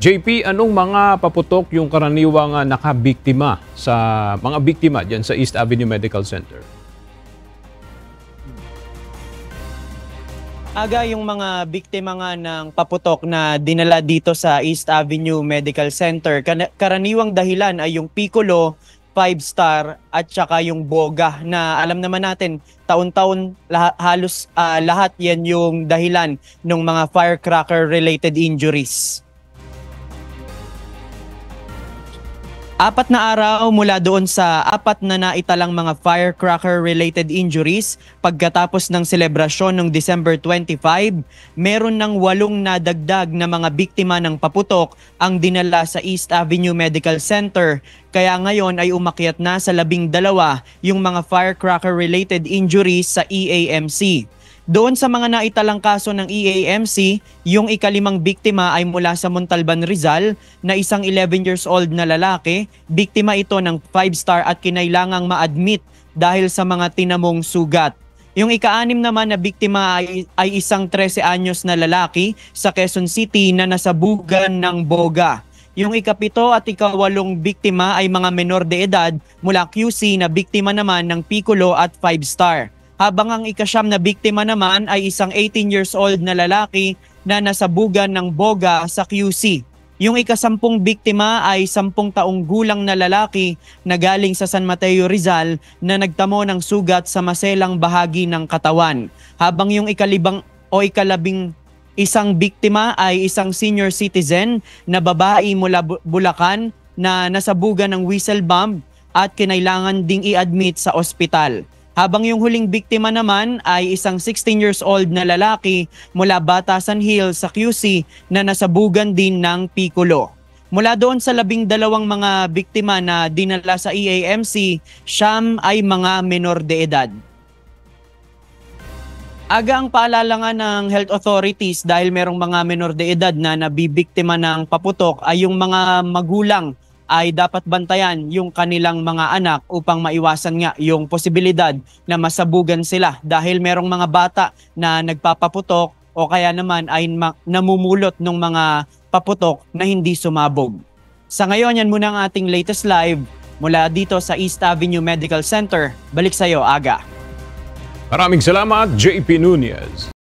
JP, anong mga paputok yung karaniwang nakabiktima sa mga biktima diyan sa East Avenue Medical Center? Aga, yung mga biktima nga ng paputok na dinala dito sa East Avenue Medical Center, karaniwang dahilan ay yung Piccolo, 5-star at saka yung Boga na alam naman natin taon-taon halos lahat yan yung dahilan ng mga firecracker related injuries. 4 na araw mula doon sa 4 na naitalang mga firecracker-related injuries pagkatapos ng selebrasyon noong December 25, meron ng 8 nadagdag na mga biktima ng paputok ang dinala sa East Avenue Medical Center. Kaya ngayon ay umakyat na sa 12 yung mga firecracker-related injuries sa EAMC. Doon sa mga naitalang kaso ng EAMC, yung ika-5 biktima ay mula sa Montalban, Rizal na isang 11 years old na lalaki. Biktima ito ng 5-star at kinailangang ma-admit dahil sa mga tinamong sugat. Yung ika-6 naman na biktima ay isang 13 anyos na lalaki sa Quezon City na nasabugan ng Boga. Yung ika-7 at ika-8 biktima ay mga menor de edad mula QC na biktima naman ng Piccolo at 5-star. Habang ang ika-9 na biktima naman ay isang 18 years old na lalaki na nasabugan ng Boga sa QC. Yung ika-10 biktima ay 10 taong gulang na lalaki na galing sa San Mateo, Rizal na nagtamo ng sugat sa maselang bahagi ng katawan. Habang yung ika-11 biktima ay isang senior citizen na babae mula Bulacan na nasabugan ng whistle bomb at kinailangan ding i-admit sa ospital. Habang yung huling biktima naman ay isang 16 years old na lalaki mula Batasan Hills sa QC na nasabugan din ng Piccolo. Mula doon sa 12 mga biktima na dinala sa EAMC, 9 ay mga menor de edad. Aga ang paalala nga ng health authorities dahil merong mga menor de edad na nabibiktima ng paputok ay yung mga magulang ay dapat bantayan yung kanilang mga anak upang maiwasan nga yung posibilidad na masabugan sila dahil merong mga bata na nagpapaputok o kaya naman ay namumulot ng mga paputok na hindi sumabog. Sa ngayon, yan muna ang ating latest live mula dito sa East Avenue Medical Center. Balik sa iyo, Aga. Maraming salamat, JP Nunez.